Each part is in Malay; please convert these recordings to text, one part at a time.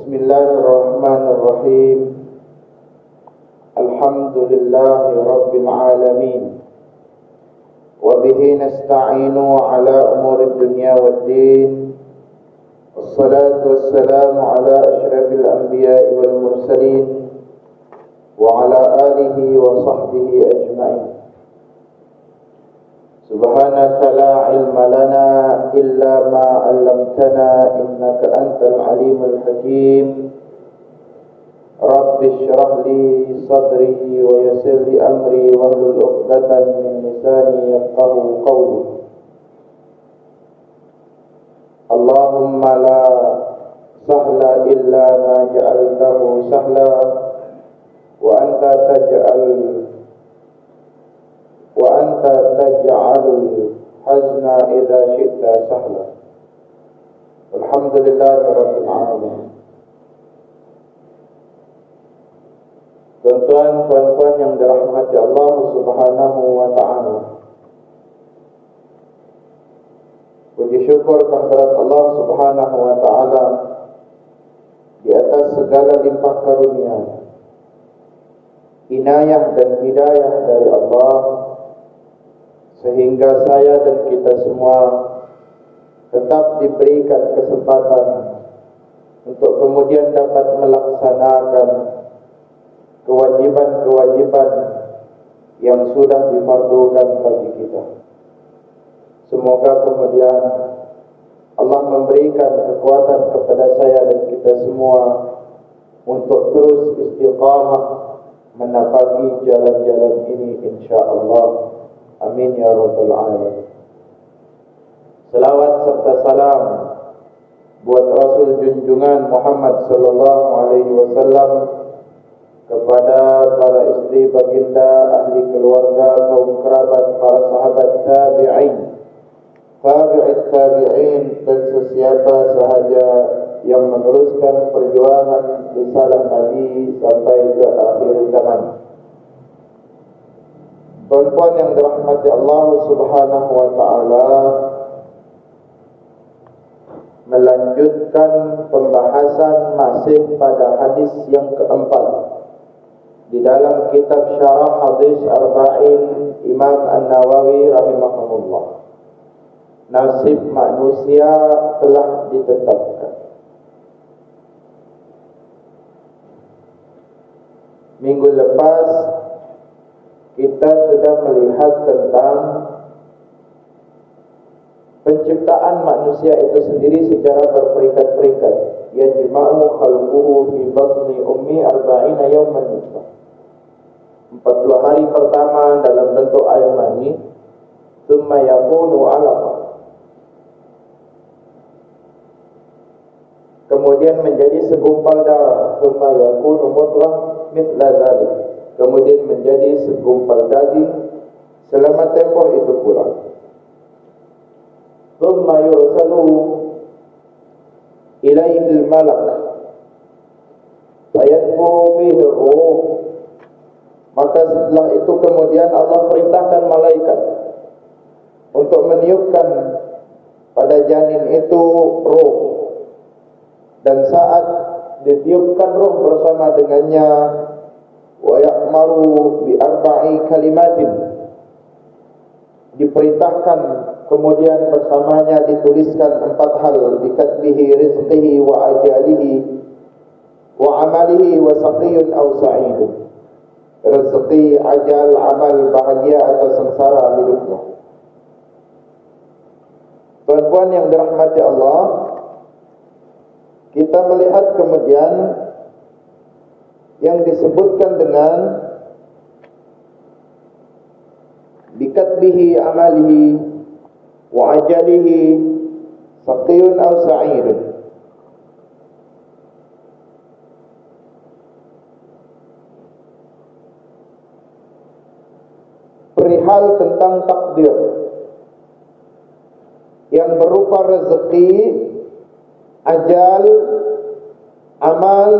Bismillahirrahmanirrahim. Alhamdulillahi Rabbil Alamin. Wa bihi nasta'inu ala umuri dunya waddin. Wassalatu wassalamu ala ashrafil anbiya'i wal mursalin wa ala alihi wa sahbihi ajma'in. Subhanaka la ilma lana illa ma 'allamtana innaka antal alimul hakim. Rabbi shrah li sadri wa yassir li amri wahlul 'uqdatan min lisani yafqahu qawli. Allahumma la sahla illa ma ja'altahu sahla wa anta taj'alul hazna idza syi'ta sahla. Alhamdulillahirabbil alamin. Tuan-tuan, puan-puan yang dirahmati Allah Subhanahu wa taala. Puji syukur kehadirat Allah Subhanahu wa taala di atas segala limpah karunia, inayah dan hidayah dari Allah, sehingga saya dan kita semua tetap diberikan kesempatan untuk kemudian dapat melaksanakan kewajiban-kewajiban yang sudah difardukan bagi kita. Semoga kemudian Allah memberikan kekuatan kepada saya dan kita semua untuk terus istiqamah menapaki jalan-jalan ini insya-Allah. Amin ya rabbal alamin. Selawat serta salam buat Rasul junjungan Muhammad sallallahu alaihi wasallam, kepada para istri baginda, ahli keluarga, kaum kerabat, para sahabat tabi'in, tabi'it tabi'in, dan sesiapa sahaja yang meneruskan perjuangan risalah Nabi sampai ke akhir zaman. Tuan-tuan yang dirahmati Allah Subhanahu wa taala, melanjutkan pembahasan masih pada hadis yang keempat di dalam kitab Syarah Hadis Arba'in Imam An-Nawawi rahimahullah. Nasib manusia telah ditetapkan. Minggu lepas kita sudah melihat tentang penciptaan manusia itu sendiri secara berperingkat-peringkat. Yajma'u khalquhu fi batni ummi 40 yawman nutfah. 40 hari pertama dalam bentuk air mani, thumma yakunu 'alaqah. Kemudian menjadi segumpal darah, thumma yakunu mudghah mithla dzalik. Kemudian menjadi segumpal daging selama tempoh itu pula. Thumma yursalu ilaihi al-malak fayadbu fihi ruh. Maka setelah itu kemudian Allah perintahkan malaikat untuk meniupkan pada janin itu ruh. Dan saat ditiupkan ruh bersama dengannya, wa ya'maru bi arba'i kalimatin, diperintahkan kemudian bersamanya dituliskan 4 hal, bikatbihi rizqihi wa ajalihi wa amalihi wa saqiyun aw sa'idun. Rezeki, ajal, amal, bahagia atau sengsara hidupnya. Tuan-tuan yang dirahmati Allah, kita melihat kemudian yang disebutkan dengan bikatbihi amalihi wa ajalihi saqiyun aw sa'idun. Perihal tentang takdir yang berupa rezeki, ajal, amal,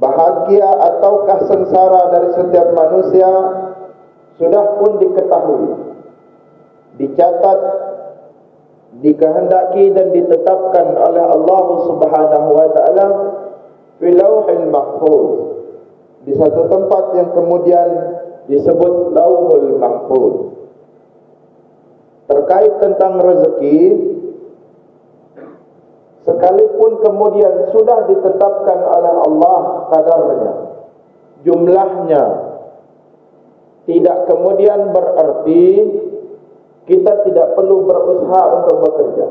bahagia ataukah sengsara dari setiap manusia sudah pun diketahui, dicatat, dikehendaki dan ditetapkan oleh Allah Subhanahu wa taala fi lauhil mahfuz, di satu tempat yang kemudian disebut Lauhul Mahfuz. Terkait tentang rezeki, sekalipun kemudian sudah ditetapkan oleh Allah kadarnya, jumlahnya, tidak kemudian berarti kita tidak perlu berusaha untuk bekerja.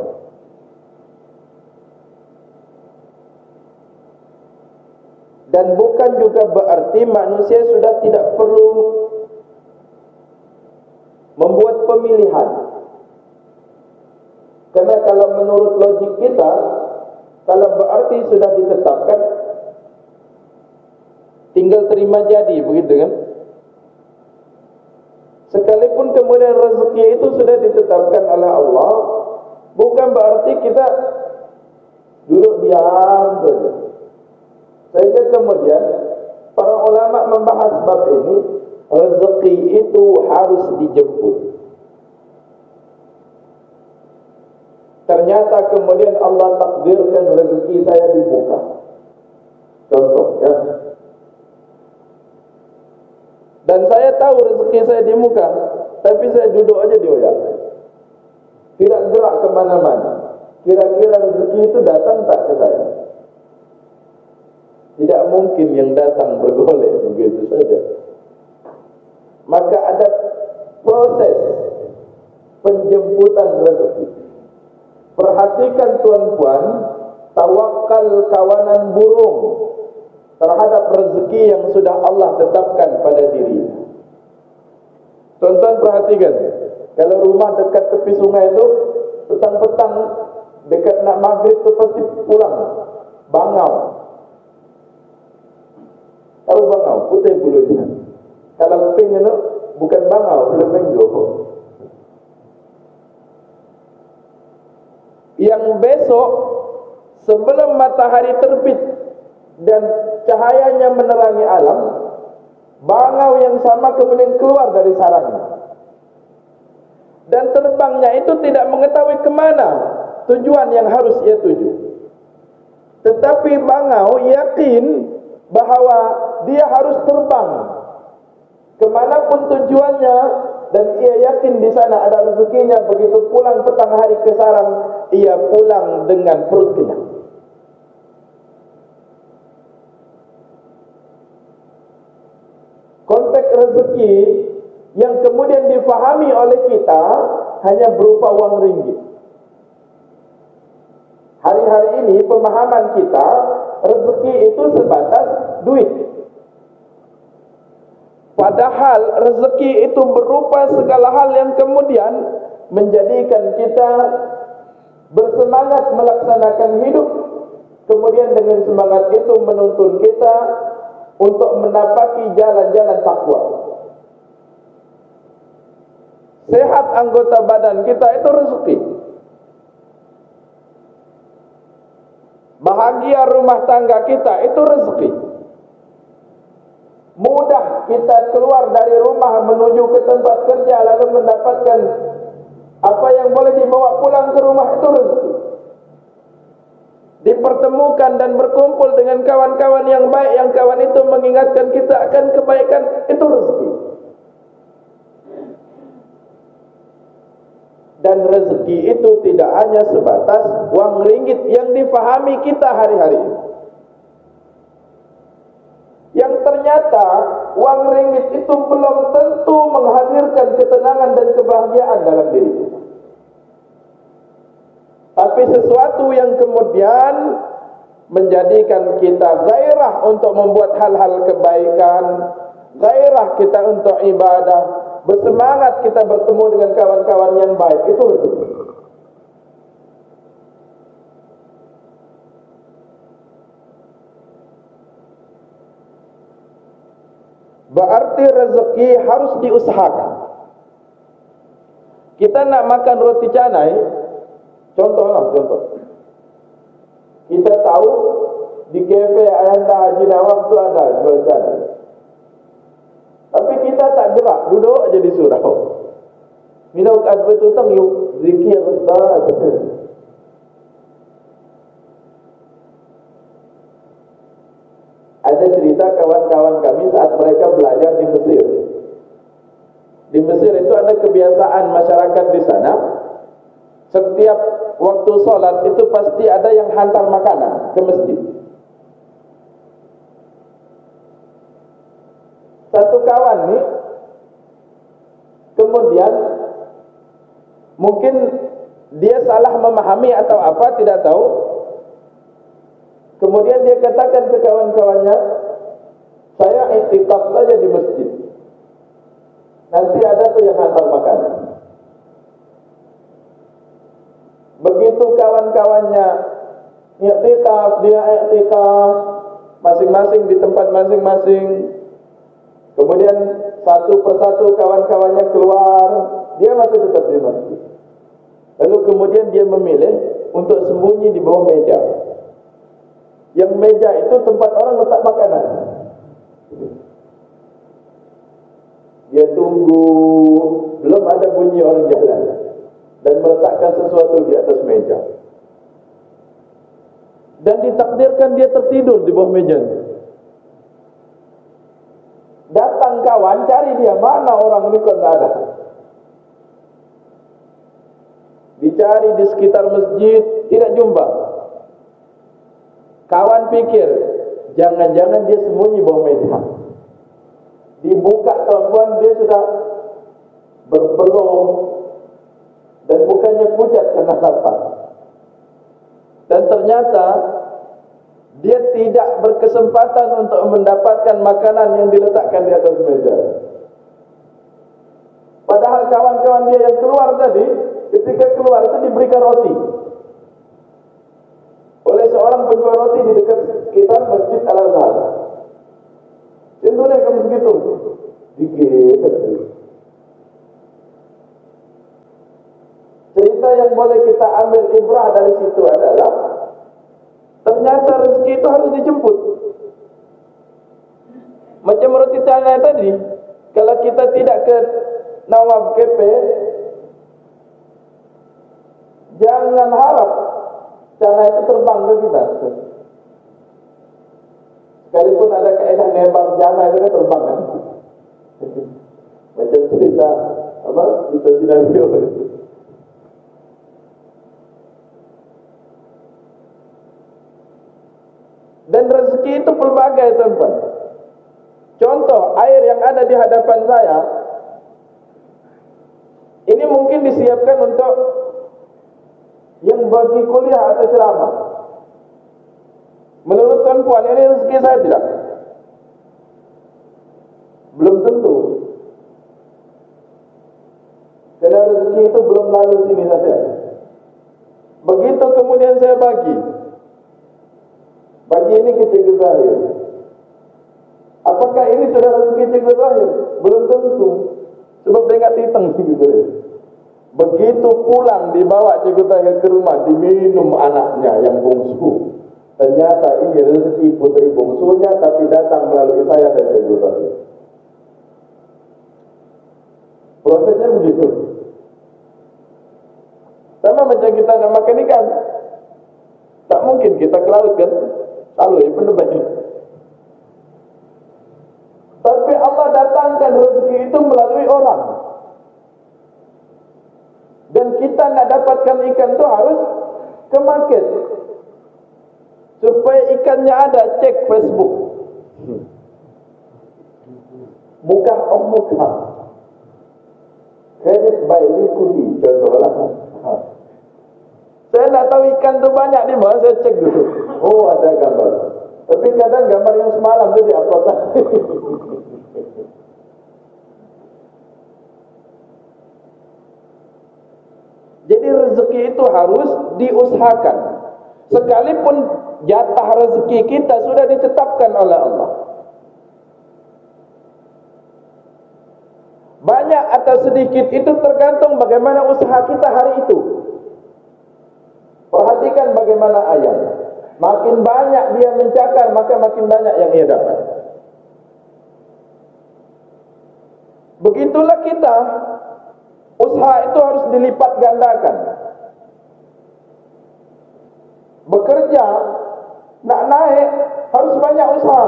Dan bukan juga berarti manusia sudah tidak perlu membuat pemilihan. Karena kalau menurut logik kita, kalau berarti sudah ditetapkan, tinggal terima jadi, begitu kan? Sekalipun kemudian rezeki itu sudah ditetapkan oleh Allah, bukan berarti kita duduk diam saja. Sehingga kemudian para ulama membahas bab ini, rezeki itu harus dijemput. Ternyata kemudian Allah takdirkan rezeki saya dibuka. Contoh ya. Dan saya tahu rezeki saya di muka, tapi saya duduk aja di oyak, tidak gerak kemana-mana. Kira-kira rezeki itu datang tak ke saya? Tidak mungkin yang datang bergolek begitu saja. Maka ada proses penjemputan rezeki. Perhatikan tuan-puan, tawakal kawanan burung terhadap rezeki yang sudah Allah tetapkan pada diri. Tuan-tuan perhatikan, kalau rumah dekat tepi sungai itu, petang-petang dekat nak maghrib itu pasti pulang bangau. Tahu bangau, putih bulunya. Kalau pink itu bukan bangau, flamingo. Yang besok sebelum matahari terbit dan cahayanya menerangi alam, bangau yang sama kemudian keluar dari sarangnya. Dan terbangnya itu tidak mengetahui kemana tujuan yang harus ia tuju. Tetapi bangau yakin bahawa dia harus terbang kemanapun tujuannya, dan ia yakin di sana ada rezekinya. Begitu pulang petang hari ke sarang, ia pulang dengan perut kenyang. Konteks rezeki yang kemudian difahami oleh kita hanya berupa wang ringgit. Hari-hari ini pemahaman kita, rezeki itu sebatas duit. Padahal rezeki itu berupa segala hal yang kemudian menjadikan kita bersemangat melaksanakan hidup. Kemudian dengan semangat itu menuntun kita untuk menapaki jalan-jalan takwa. Sehat anggota badan kita itu rezeki. Bahagia rumah tangga kita itu rezeki. Mudah kita keluar dari rumah menuju ke tempat kerja lalu mendapatkan apa yang boleh dibawa pulang ke rumah itu rezeki. Dipertemukan dan berkumpul dengan kawan-kawan yang baik, yang kawan itu mengingatkan kita akan kebaikan, itu rezeki. Dan rezeki itu tidak hanya sebatas wang ringgit yang difahami kita hari-hari ini. Yang ternyata wang ringgit itu belum tentu menghadirkan ketenangan dan kebahagiaan dalam diri kita. Tapi sesuatu yang kemudian menjadikan kita gairah untuk membuat hal-hal kebaikan, gairah kita untuk ibadah, bersemangat kita bertemu dengan kawan-kawan yang baik, itu rezeki. Berarti rezeki harus diusahakan. Kita nak makan roti canai, contoh. Kita tahu di kafe Ayahanda Haji Nawaf itu ada jual canai. Tapi kita tak gerak, duduk aja di surau. Minum kat betul tang yuk zikir ustaz. Ada cerita kawan-kawan kami saat mereka belajar di Mesir. Di Mesir itu ada kebiasaan masyarakat di sana, setiap waktu sholat itu pasti ada yang hantar makanan ke masjid. Satu kawan nih, kemudian mungkin dia salah memahami atau apa, tidak tahu. Kemudian dia katakan ke kawan-kawannya, saya iktikaf saja di masjid, nanti ada tuh yang hantar makanan. Begitu kawan-kawannya iktikaf, dia iktikaf masing-masing di tempat masing-masing. Kemudian satu persatu kawan-kawannya keluar, dia masih tetap di masjid. Lalu kemudian dia memilih untuk sembunyi di bawah meja. Yang meja itu tempat orang letak makanan. Dia tunggu, belum ada bunyi orang jalan, dan meletakkan sesuatu di atas meja. Dan ditakdirkan dia tertidur di bawah meja. Datang kawan, cari dia, mana orang ini kok tidak ada. Dicari di sekitar masjid, tidak jumpa. Kawan pikir, jangan-jangan dia sembunyi bawah meja. Dibuka kawan, dia sudah berpeluh dan mukanya pucat karena lapar. Dan ternyata dia tidak berkesempatan untuk mendapatkan makanan yang diletakkan di atas meja. Padahal kawan-kawan dia yang keluar tadi, ketika keluar itu diberikan roti oleh seorang penjual roti di dekat sekitar Masjid Al-Azhar. Contohnya kamu segitu, dikit. Cerita yang boleh kita ambil ibrah dari situ adalah, ternyata rezeki itu harus dijemput. Macam roti canai tadi, kalau kita tidak ke Nawab KP, jangan harap canai itu terbang ke kita. Sekalipun ada keadaan nembak canai itu terbang kan. Macam cerita apa? Cerita sinario. Dan rezeki itu pelbagai, tuan-tuan. Contoh, air yang ada di hadapan saya, ini mungkin disiapkan untuk yang bagi kuliah atau ceramah. Menurut tuan-puan, ini rezeki saya tidak? Belum tentu. Karena rezeki itu belum lalu sini saja. Begitu kemudian saya bagi ini ke Cikgu Zahir. Apakah ini sudah rezeki Cikgu Zahir? Belum tentu. Sebab dia ingat hitang Cikgu Zahir. Begitu pulang dibawa Cikgu Zahir ke rumah, diminum anaknya yang bungsu. Ternyata ini rezeki putri bungsunya, tapi datang melalui saya dan Cikgu Zahir. Prosesnya begitu. Sama macam kita nak makan ikan, tak mungkin kita ke laut kan? Lalu ya penerbangnya. Tapi Allah datangkan rezeki itu melalui orang. Dan kita nak dapatkan ikan itu harus ke market. Supaya ikannya ada, cek Facebook. Buka muka. Kredit by Liquidi, contohlah. Saya nak tahu ikan tu banyak di mana, saya cek dulu. Oh, ada gambar. Tapi kadang gambar yang semalam tu di-upload lagi. Jadi rezeki itu harus diusahakan. Sekalipun jatah rezeki kita sudah ditetapkan oleh Allah. Banyak atau sedikit itu tergantung bagaimana usaha kita hari itu. Perhatikan bagaimana ayat. Makin banyak dia mencakar, maka makin banyak yang ia dapat. Begitulah kita. Usaha itu harus dilipat gandakan. Bekerja, nak naik, harus banyak usaha.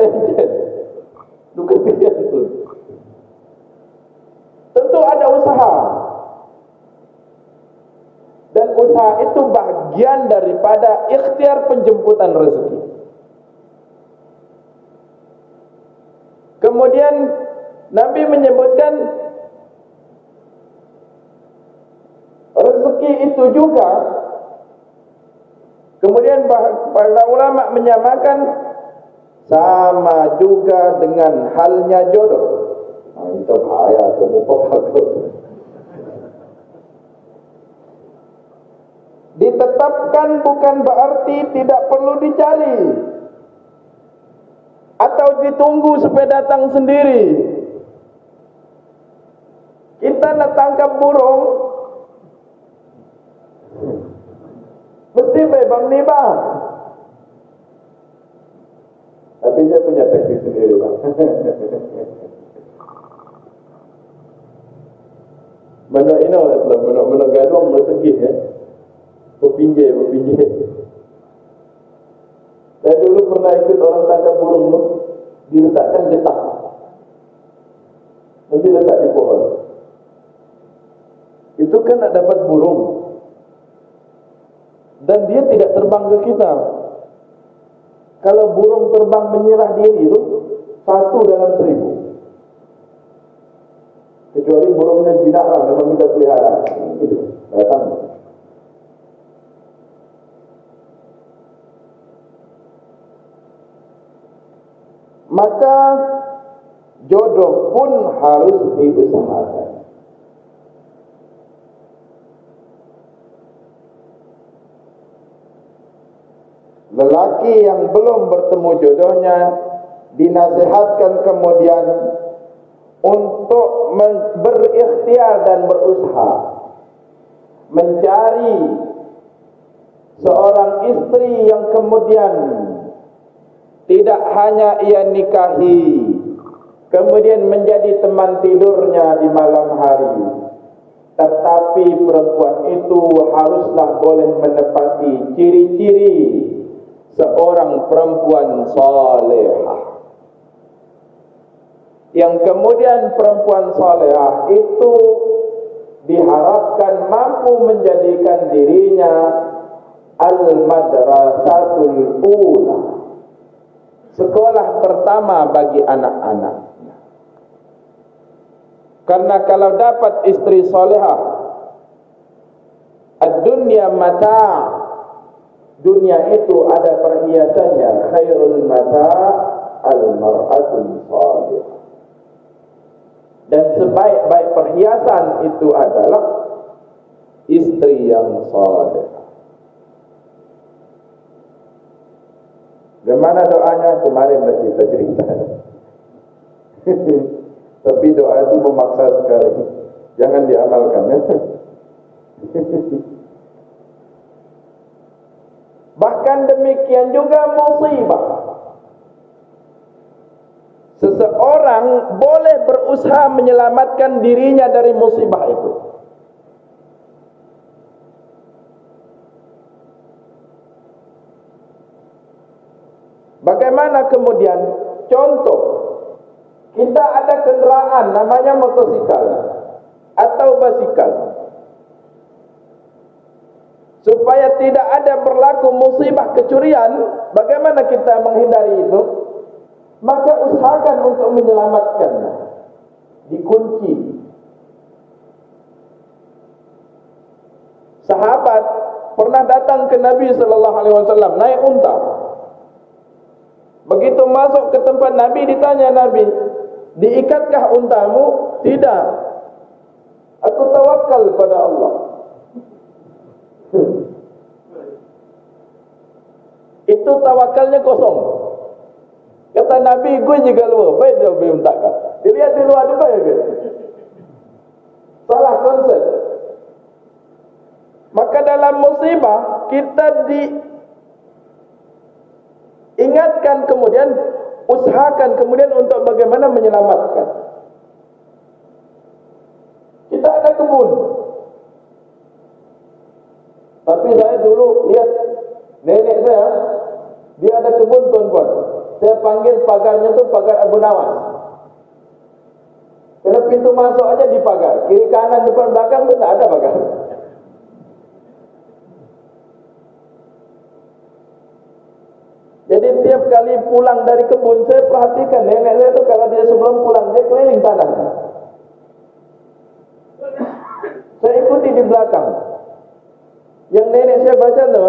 pencet. Bukan itu. Tentu ada usaha. Dan usaha itu bagian daripada ikhtiar penjemputan rezeki. Kemudian Nabi menyebutkan rezeki itu juga, kemudian para ulama menyamakan sama juga dengan halnya jodoh. Nah, itu bahaya tuh. Ditetapkan bukan berarti tidak perlu dicari atau ditunggu supaya datang sendiri. Kita nak tangkap burung mesti bang ni bang. Tapi saya punya teknik sendiri bang. Mana ini mana gadung mana tegih ya. Berpinjai. Saya dulu pernah ikut orang tangkap burung tu, diletakkan getah, nanti letak di pohon. Itu kan nak dapat burung, dan dia tidak terbang ke kita. Kalau burung terbang menyerah diri itu 1 dalam 1000. Kecuali burungnya jinak lah, memang kita pelihara. Itu datang. Maka jodoh pun harus diusahakan. Lelaki yang belum bertemu jodohnya dinasihatkan kemudian untuk berikhtiar dan berusaha mencari seorang istri yang kemudian tidak hanya ia nikahi, kemudian menjadi teman tidurnya di malam hari, tetapi perempuan itu haruslah boleh menepati ciri-ciri seorang perempuan salehah. Yang kemudian perempuan salehah itu diharapkan mampu menjadikan dirinya al-madrasatul ula, sekolah pertama bagi anak-anaknya. Karena kalau dapat istri salehah, ad-dunya mata', dunia itu ada perhiasannya. Khairul mata' al-mar'atul salihah. Dan sebaik-baik perhiasan itu adalah istri yang saleh. Bagaimana doanya? Kemarin dah cerita. Tapi doa itu memaksa sekali. Jangan diamalkan ya. Bahkan demikian juga musibah. Seseorang boleh berusaha menyelamatkan dirinya dari musibah itu. Bagaimana kemudian? Contoh, kita ada kenderaan namanya motosikal atau basikal. Supaya tidak ada berlaku musibah kecurian, bagaimana kita menghindari itu? Maka usahakan untuk menyelamatkannya. Dikunci. Sahabat pernah datang ke Nabi sallallahu alaihi wasallam naik unta. Begitu masuk ke tempat Nabi, ditanya Nabi, "Diikatkah untamu?" "Tidak. Aku tawakal pada Allah." Itu tawakalnya kosong. Kata Nabi, "Gue juga luar, baik dia belum takkan." Dilihat di luar juga ya, gitu. Salah konsep. Maka dalam musibah kita diingatkan kemudian, usahakan kemudian untuk bagaimana menyelamatkan. Kita ada kebun. Tapi saya dulu lihat nenek saya, dia ada kebun tuan-tuan. Saya panggil pagarnya tu pagar Abu Nawas. Karena pintu masuk aja di pagar, kiri kanan depan belakang tu tak ada pagar. Jadi tiap kali pulang dari kebun, saya perhatikan nenek saya tu kalau dia sebelum pulang dia keliling tanah. Saya ikuti di belakang. Yang nenek saya baca tu,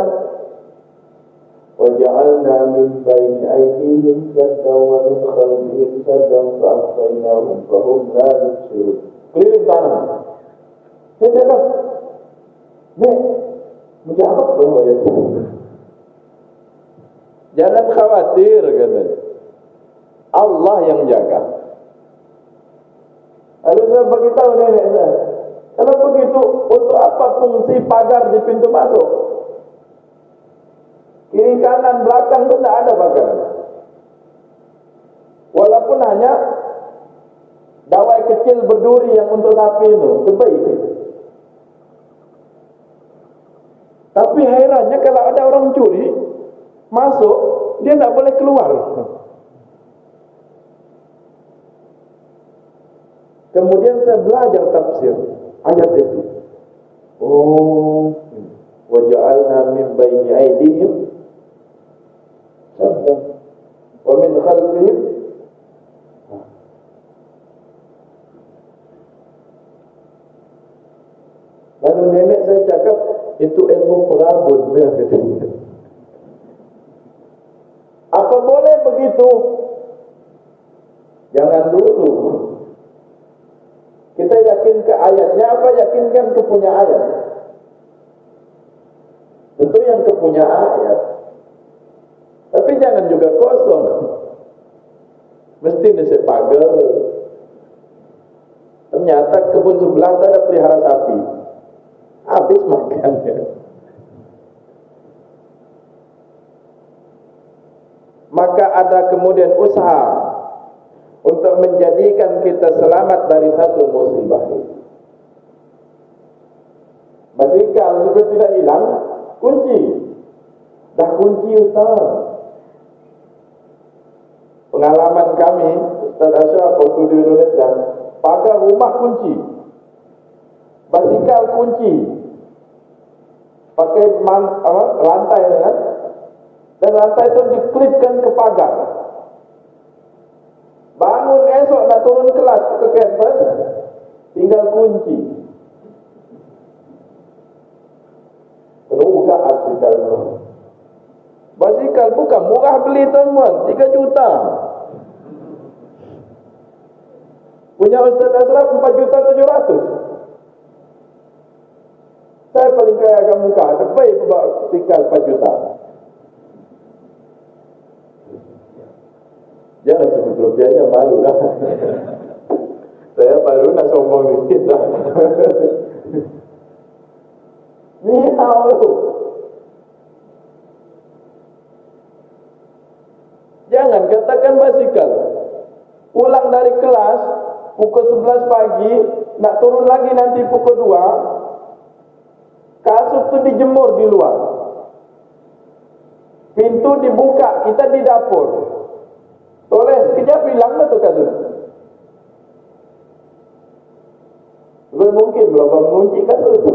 وَجَعَلْنَا مِنْ بَيْنِ أَيْدِيهِمْ سَدًّا وَمِنْ خَلْفِهِمْ سَدًّا فَأَغْشَيْنَاهُمْ فَهُمْ لَا يُبْصِرُونَ. Keliling tanah. Saya cakap, Nek, macam apa tu ayat itu? Jangan khawatir, katanya. Allah yang jaga. Lalu saya beritahu nenek saya, kalau begitu, untuk apa fungsi pagar di pintu masuk? Kiri kanan belakang itu tidak ada pagar. Walaupun hanya dawai kecil berduri yang untuk sapi itu, terbaik. Tapi herannya kalau ada orang curi masuk, dia tidak boleh keluar. Kemudian saya belajar tafsir ayat itu. Oh, wa ja'alna min baini aydihim saddan wa min khalfihim. Lalu nenek saya cakap, itu ilmu perabot, katanya. Apa boleh begitu? Jangan dulu. Kita yakin ke ayatnya apa yakinkan ke punya ayat? Tentu yang ke punya ayat. Tapi jangan juga kosong. Mesti nasi pagar. Ternyata kebun sebelah ada pelihara sapi. Habis makannya. Maka ada kemudian usaha untuk menjadikan kita selamat dari satu musibah. Basikal supaya tidak hilang, kunci. Dah kunci Ustaz. Pengalaman kami, Ustaz Ashraf waktu di Indonesia, pagar rumah kunci, basikal kunci, pakai rantai kan? Dan rantai itu diklipkan ke pagar. Bangun esok nak turun kelas ke kampus, tinggal kunci. Buka basikal. Basikal bukan murah beli teman, 3 juta. Punya Ustaz Ashraf 4.700.000. Saya paling kaya agak muka, terbaik bawa basikal 4 juta. Jangan sebut rupiahnya, malu lah. Saya baru nak sombong dikit lah. Nihau. Jangan katakan basikal. Pulang dari kelas pukul 11 pagi, nak turun lagi nanti pukul 2. Kasut tu dijemur di luar. Pintu dibuka, kita di dapur. Toleh sekejap hilang dah tu kasut. Belum mungkin belum mengunci kasut.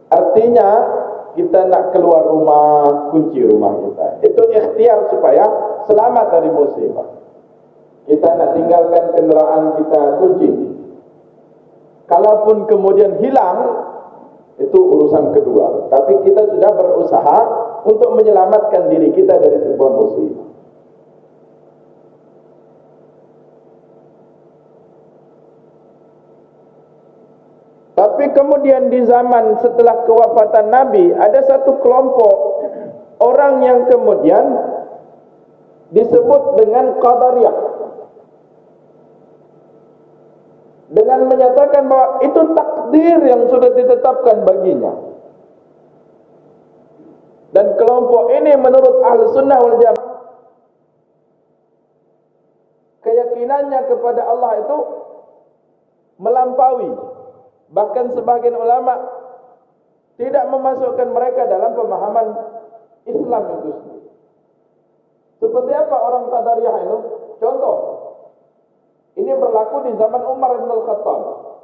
Artinya kita nak keluar rumah, kunci rumah kita. Itu ikhtiar supaya selamat dari musibah. Kita nak tinggalkan kenderaan kita, kunci. Kalaupun kemudian hilang, itu urusan kedua. Tapi kita sudah berusaha untuk menyelamatkan diri kita dari sebuah musibah. Tapi kemudian di zaman setelah kewafatan Nabi, ada satu kelompok orang yang kemudian disebut dengan Qadariyah, dengan menyatakan bahwa itu takdir yang sudah ditetapkan baginya. Dan kelompok ini menurut Ahli Sunnah wal Jamaah, keyakinannya kepada Allah itu melampaui. Bahkan sebagian ulama tidak memasukkan mereka dalam pemahaman Islam itu sendiri. Seperti apa orang Qadariyah itu? Contoh, ini berlaku di zaman Umar bin Al-Khattab.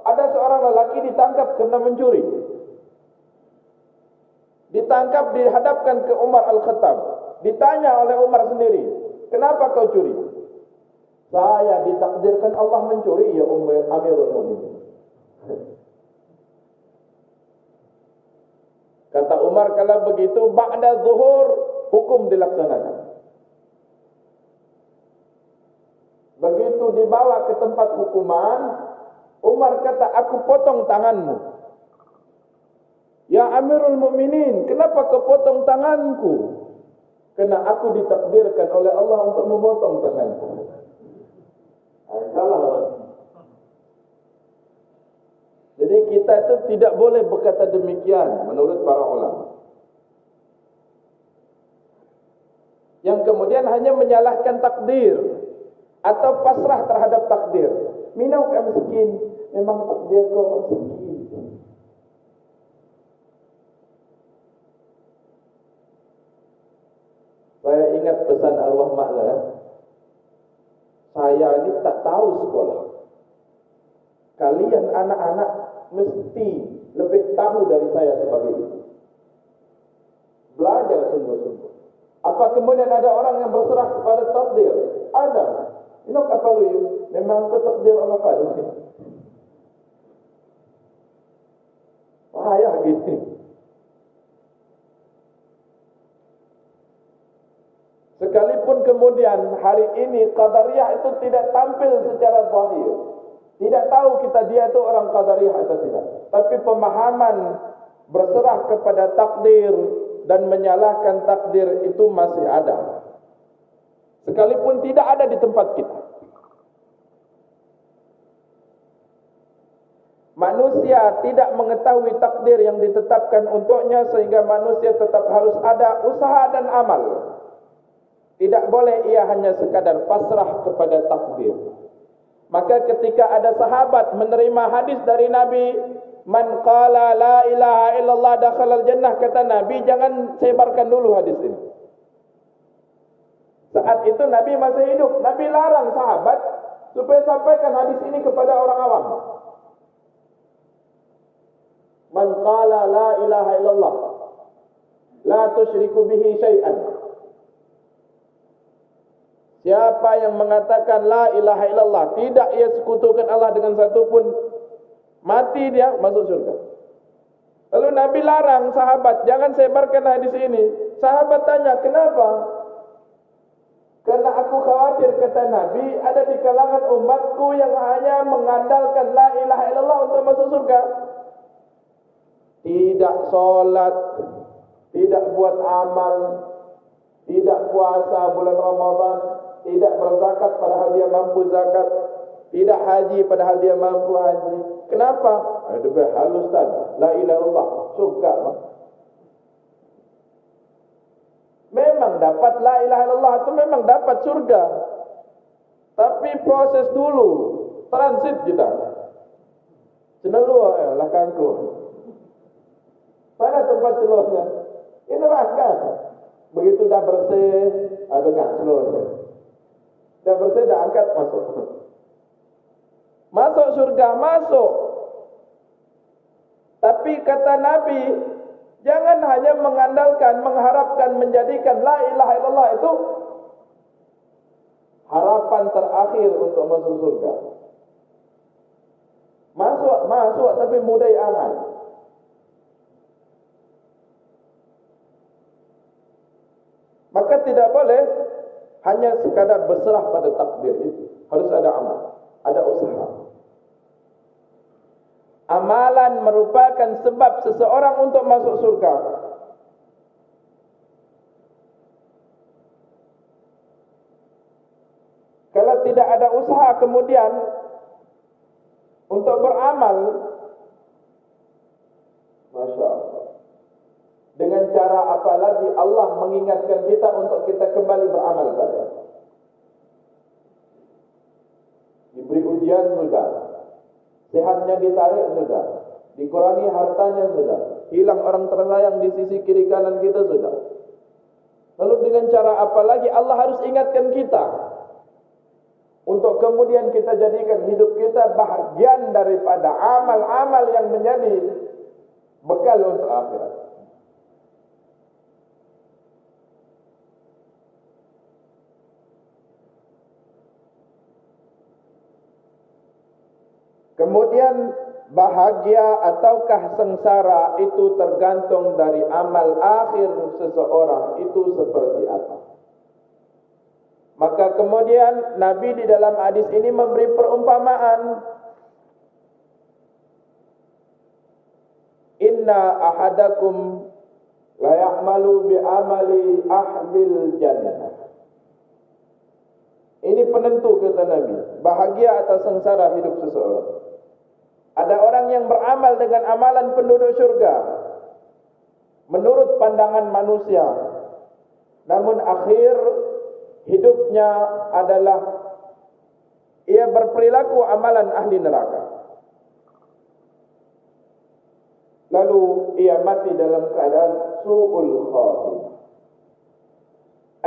Ada seorang lelaki ditangkap karena mencuri. Ditangkap, dihadapkan ke Umar Al-Khattab. Ditanya oleh Umar sendiri, kenapa kau curi? Saya ditakdirkan Allah mencuri, ya Amirul Mukminin. Kata Umar, kalau begitu ba'da zuhur hukum dilaksanakan. Begitu dibawa ke tempat hukuman, Umar kata, aku potong tanganmu. Ya Amirul Mukminin, kenapa kau potong tanganku? Karena aku ditakdirkan oleh Allah untuk memotong tanganku. Salah. Jadi kita itu tidak boleh berkata demikian menurut para ulama. Yang kemudian hanya menyalahkan takdir atau pasrah terhadap takdir. Minau kau miskin, memang takdir kau miskin. Saya ingat pesan arwah mak saya. Saya ini tak tahu sekolah. Kalian anak-anak mesti lebih tahu dari saya sebagai ibu. Belajar sungguh-sungguh. Apa kemudian ada orang yang berserah kepada takdir? Ada. Ini apa lu? Memang itu takdir Allah pada. Bahaya gini. Sekalipun kemudian hari ini Qadariyah itu tidak tampil secara zahir. Tidak tahu kita dia itu orang Qadariyah atau tidak. Tapi pemahaman berserah kepada takdir dan menyalahkan takdir itu masih ada. Sekalipun tidak ada di tempat kita. Manusia tidak mengetahui takdir yang ditetapkan untuknya, sehingga manusia tetap harus ada usaha dan amal. Tidak boleh ia hanya sekadar pasrah kepada takdir. Maka ketika ada sahabat menerima hadis dari Nabi, man qala la ilaha illallah dakhalal jannah, kata Nabi, jangan sebarkan dulu hadis ini. Saat itu Nabi masih hidup. Nabi larang sahabat supaya sampaikan hadis ini kepada orang awam. Man qala la ilaha illallah la tusyriku bihi syai'an. Siapa yang mengatakan la ilaha illallah, tidak ia sekutukan Allah dengan satu pun, mati dia masuk surga. Lalu Nabi larang sahabat, jangan sebarkan hadis ini. Sahabat tanya, kenapa? Karena aku khawatir, kata Nabi, ada di kalangan umatku yang hanya mengandalkan la ilaha illallah untuk masuk surga. Tidak sholat, tidak buat amal, tidak puasa bulan Ramadan, tidak berzakat padahal dia mampu zakat, tidak haji padahal dia mampu haji. Kenapa? Ada halus Ustaz. La ilaha illallah, surga. Memang dapat la ilaha illallah itu memang dapat surga. Tapi proses dulu, transit kita. Cenelua lah kangku. Mana tempat celuhnya? Ini neraka. Begitu dah bersih, ada enggak celuhnya. Dah bersih, dah angkat, masuk. Masuk surga, masuk. Tapi kata Nabi, jangan hanya mengandalkan, mengharapkan, menjadikan la ilaha illallah itu harapan terakhir untuk masuk surga. Masuk tapi mudai aman. Maka tidak boleh hanya sekadar berserah pada takdir itu. Harus ada amal, ada usaha. Amalan merupakan sebab seseorang untuk masuk surga. Kalau tidak ada usaha kemudian untuk beramal, Masya Allah, dengan cara apa lagi Allah mengingatkan kita untuk kita kembali beramal pada. Diberi ujian sudah, sehatnya ditarik sudah, dikurangi hartanya sudah, hilang orang tersayang di sisi kiri kanan kita sudah. Lalu dengan cara apa lagi Allah harus ingatkan kita untuk kemudian kita jadikan hidup kita bahagian daripada amal-amal yang menjadi bekal untuk akhirat. Kemudian bahagia ataukah sengsara itu tergantung dari amal akhir seseorang itu seperti apa. Maka kemudian Nabi di dalam hadis ini memberi perumpamaan. Inna ahadakum la ya'malu bi amali ahlil jannah. Ini penentu kata Nabi, bahagia atau sengsara hidup seseorang. Ada orang yang beramal dengan amalan penduduk syurga menurut pandangan manusia, namun akhir hidupnya adalah ia berperilaku amalan ahli neraka. Lalu ia mati dalam keadaan su'ul khatimah.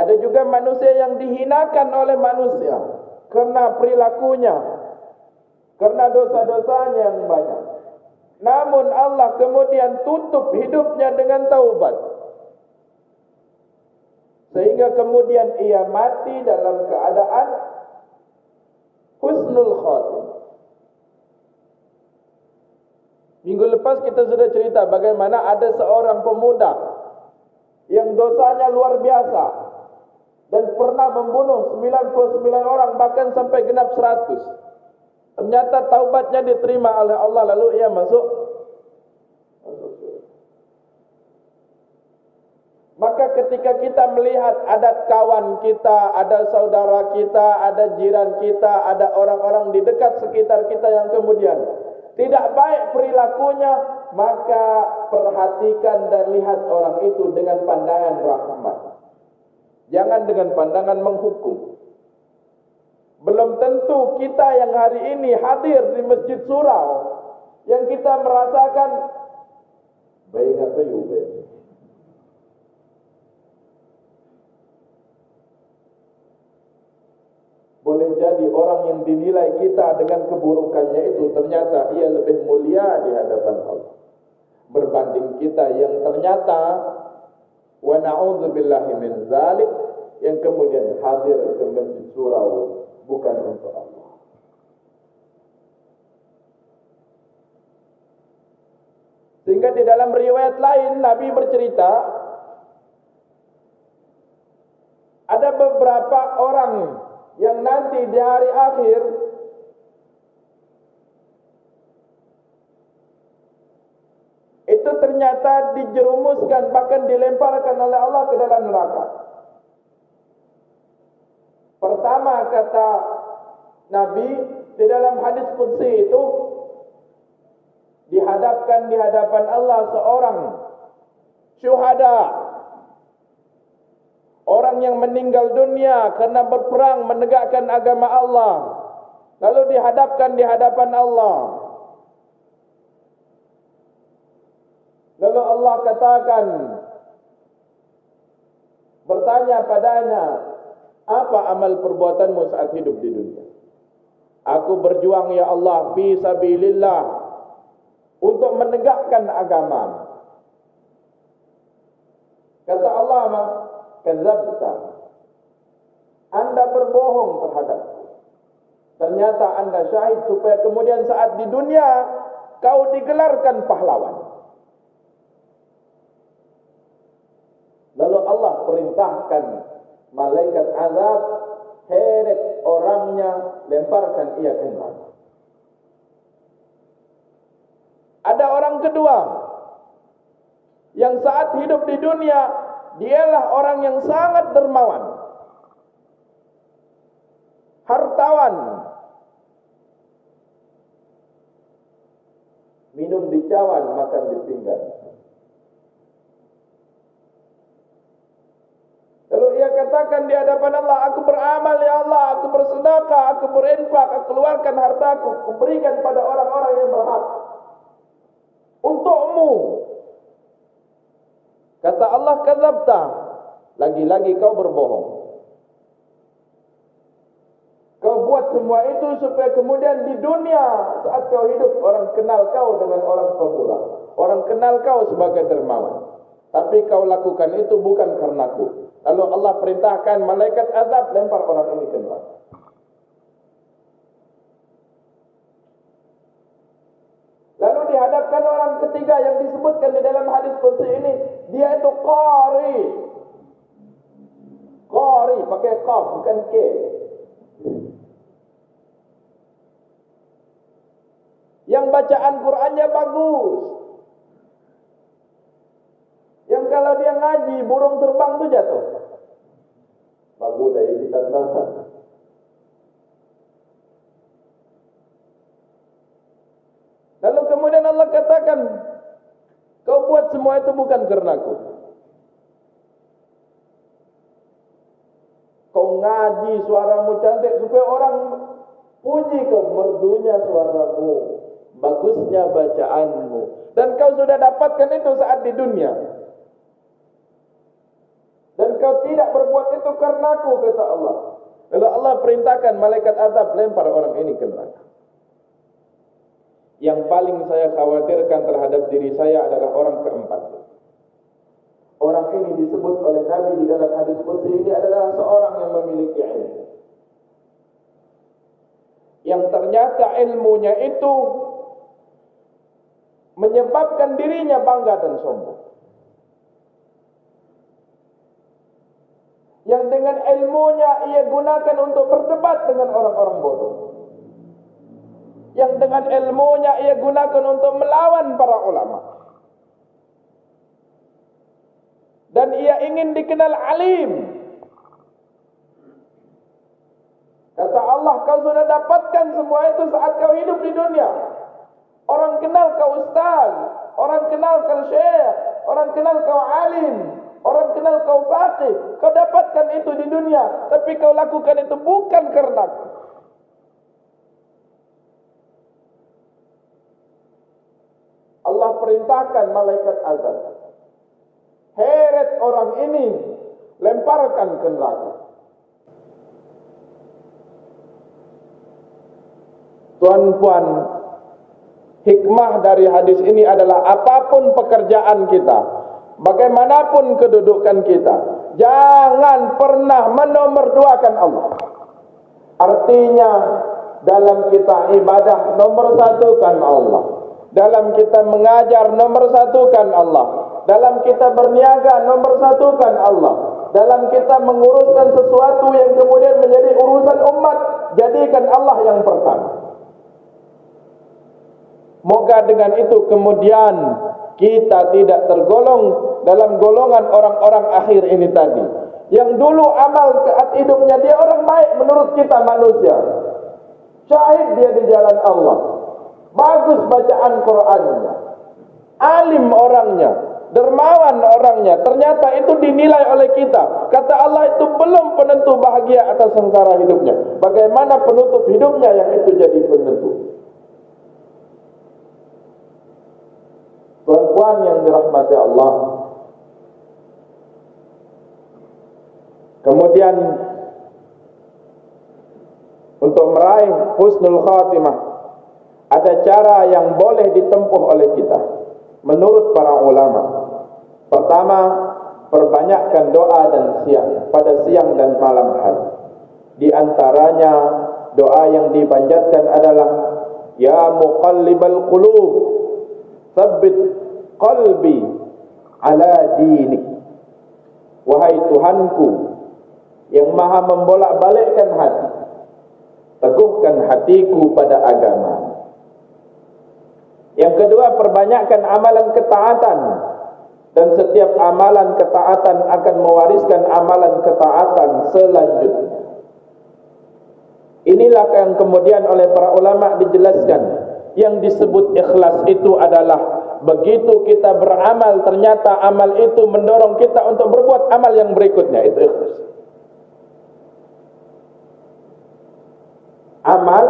Ada juga manusia yang dihinakan oleh manusia karena perilakunya, karena dosa-dosanya yang banyak. Namun Allah kemudian tutup hidupnya dengan taubat, sehingga kemudian ia mati dalam keadaan husnul khatimah. Minggu lepas kita sudah cerita bagaimana ada seorang pemuda yang dosanya luar biasa dan pernah membunuh 99 orang, bahkan sampai genap 100. Ternyata taubatnya diterima oleh Allah, lalu ia masuk. Maka ketika kita melihat ada kawan kita, ada saudara kita, ada jiran kita, ada orang-orang di dekat sekitar kita yang kemudian tidak baik perilakunya, maka perhatikan dan lihat orang itu dengan pandangan rahmat. Jangan dengan pandangan menghukum. Belum tentu kita yang hari ini hadir di Masjid Surau yang kita merasakan baik atau baik. Boleh jadi orang yang dinilai kita dengan keburukannya itu ternyata ia lebih mulia di hadapan Allah berbanding kita yang ternyata wa na'udzubillahi min dzalik yang kemudian hadir ke Masjid Surau bukan untuk Allah. Sehingga di dalam riwayat lain Nabi bercerita ada beberapa orang yang nanti di hari akhir itu ternyata dijerumuskan, bahkan dilemparkan oleh Allah ke dalam neraka. Pertama kata Nabi di dalam hadis qudsi itu, dihadapkan di hadapan Allah seorang syuhada, orang yang meninggal dunia karena berperang menegakkan agama Allah, lalu dihadapkan di hadapan Allah. Lalu Allah katakan, bertanya padanya, apa amal perbuatanmu saat hidup di dunia? Aku berjuang ya Allah fi sabilillah untuk menegakkan agama. Kata Allah, kadzabta, Anda berbohong terhadapku. Ternyata Anda syahid supaya kemudian saat di dunia kau digelarkan pahlawan. Lalu Allah perintahkan malaikat azab, heret orangnya, lemparkan ia ke neraka. Ada orang kedua yang saat hidup di dunia dialah orang yang sangat dermawan, hartawan, minum di cawan, makan di pinggan. Lalu ia katakan di hadapan Allah, aku beramal ya Allah, aku bersedekah, aku berinfak, aku keluarkan hartaku, aku berikan pada orang-orang yang berhak untukmu. Kata Allah, kadzabta, Lagi-lagi kau berbohong. Kau buat semua itu supaya kemudian di dunia saat kau hidup orang kenal kau dengan orang pemurah. Orang kenal kau sebagai dermawan. Tapi kau lakukan itu bukan karenaku. Lalu Allah perintahkan malaikat azab lempar orang ini ke neraka. Lalu dihadapkan orang ketiga yang disebutkan di dalam hadis qudsi ini, dia itu qari. Qari pakai qaf bukan k. Yang bacaan Qur'annya bagus. Yang kalau dia ngaji burung terbang tu jatuh. Bagus dari kita lah. Lalu kemudian Allah katakan, kau buat semua itu bukan karenaku. Kau ngaji suaramu cantik supaya orang puji kau, merdunya suaramu, bagusnya bacaanmu. Dan kau sudah dapatkan itu saat di dunia. Dan kau tidak berbuat itu karenaku, kata Allah. Lalu Allah perintahkan malaikat azab lempar orang ini ke neraka. Yang paling saya khawatirkan terhadap diri saya adalah orang keempat. Orang ini disebut oleh Nabi di dalam hadis qudsi ini adalah seorang yang memiliki ilmu. Yang ternyata ilmunya itu menyebabkan dirinya bangga dan sombong. Yang dengan ilmunya ia gunakan untuk berdebat dengan orang-orang bodoh. Yang dengan ilmunya ia gunakan untuk melawan para ulama. Dan ia ingin dikenal alim. Kata Allah, kau sudah dapatkan semua itu saat kau hidup di dunia. Orang kenal kau ustaz, orang kenal kau syekh, orang kenal kau alim, orang kenal kau faqih. Kau dapatkan itu di dunia, tapi kau lakukan itu bukan karena aku. Allah perintahkan malaikat azab, heret orang ini, lemparkan ke neraka. Tuan-puan, hikmah dari hadis ini adalah apapun pekerjaan kita, bagaimanapun kedudukan kita, jangan pernah menomorduakan Allah. Artinya dalam kita ibadah nomor satukan Allah, dalam kita mengajar nomor satukan Allah, dalam kita berniaga nomor satukan Allah, dalam kita menguruskan sesuatu yang kemudian menjadi urusan umat, jadikan Allah yang pertama. Moga dengan itu kemudian kita tidak tergolong dalam golongan orang-orang akhir ini tadi, yang dulu amal saat hidupnya dia orang baik menurut kita manusia, syahid dia di jalan Allah, bagus bacaan Qur'annya, alim orangnya, dermawan orangnya, ternyata itu dinilai oleh kita. Kata Allah, itu belum penentu bahagia atas sengsara hidupnya. Bagaimana penutup hidupnya yang itu jadi penentu? Tuan-tuan yang dirahmati Allah, kemudian untuk meraih husnul khatimah ada cara yang boleh ditempuh oleh kita menurut para ulama. Pertama, perbanyakkan doa dan pada siang dan malam hari. Di antaranya doa yang dipanjatkan adalah ya muqallibal qulub, tsabbit qalbi ala dinik. Wahai Tuhanku yang maha membolak-balikkan hati, teguhkan hatiku pada agama. Yang kedua, perbanyakkan amalan ketaatan, dan setiap amalan ketaatan akan mewariskan amalan ketaatan selanjutnya. Inilah yang kemudian oleh para ulama dijelaskan, yang disebut ikhlas itu adalah begitu kita beramal, ternyata amal itu mendorong kita untuk berbuat amal yang berikutnya. Itu ikhlas. Amal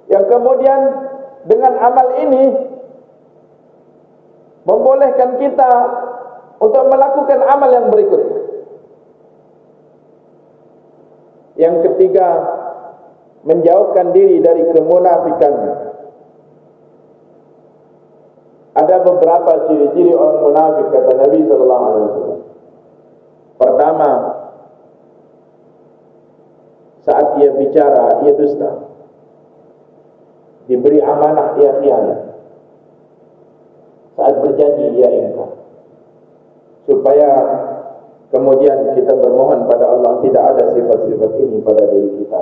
yang kemudian dengan amal ini membolehkan kita untuk melakukan amal yang berikutnya. Yang ketiga, menjauhkan diri dari kemunafikan. Ada beberapa ciri-ciri orang munafik kata Nabi sallallahu alaihi wasallam. Pertama, saat ia bicara ia dusta. Diberi amanah ia khianat. Saat berjanji ia ingkar. Supaya kemudian kita bermohon pada Allah tidak ada sifat-sifat ini pada diri kita.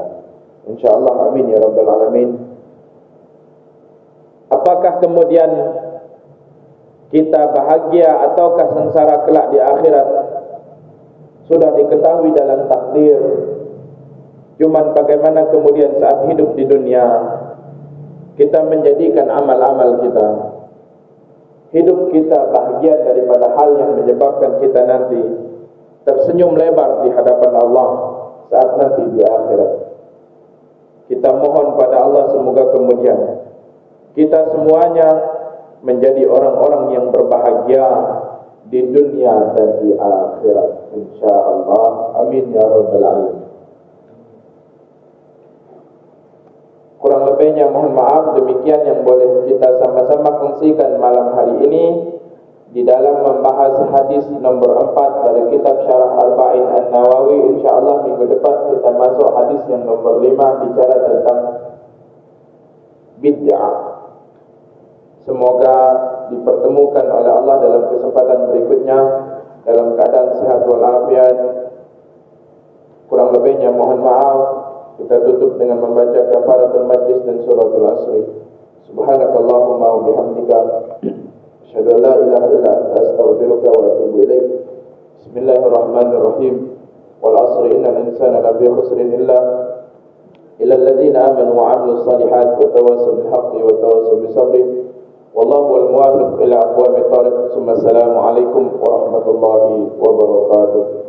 InsyaAllah amin ya rabbal alamin. Apakah kemudian kita bahagia ataukah sengsara kelak di akhirat? Sudah diketahui dalam takdir. Cuman bagaimana kemudian saat hidup di dunia kita menjadikan amal-amal kita, hidup kita bahagia daripada hal yang menyebabkan kita nanti tersenyum lebar di hadapan Allah saat nanti di akhirat. Kita mohon pada Allah semoga kemudian kita semuanya menjadi orang-orang yang berbahagia di dunia dan di akhirat. InsyaAllah. Amin ya rabbal alamin. Kurang lebihnya mohon maaf. Demikian yang boleh kita sama-sama kongsikan malam hari ini di dalam membahas hadis nomor 4 dari kitab Syarah Arba'in An-Nawawi. InsyaAllah minggu depan kita masuk hadis yang nomor 5, bicara tentang bid'ah. Semoga dipertemukan oleh Allah dalam kesempatan berikutnya dalam keadaan sehat walafiat. Kurang lebihnya mohon maaf. Kita tutup dengan membaca kafaratul majlis dan suratul asri. Subhanakallahumma wa bihamdika asyhadu an la ilaha illa anta astaghfiruka wa atubu ilaik. Bismillahirrahmanirrahim. Wal asri innal insana lafi khusrin illa alladziina amanu wa 'amilus shalihaati wa tawassaw bil haqqi wa tawassaw bis sabri. Wallahu wal muwaffiq ila aqwamit thariq. Assalamu alaikum warahmatullahi wabarakatuh.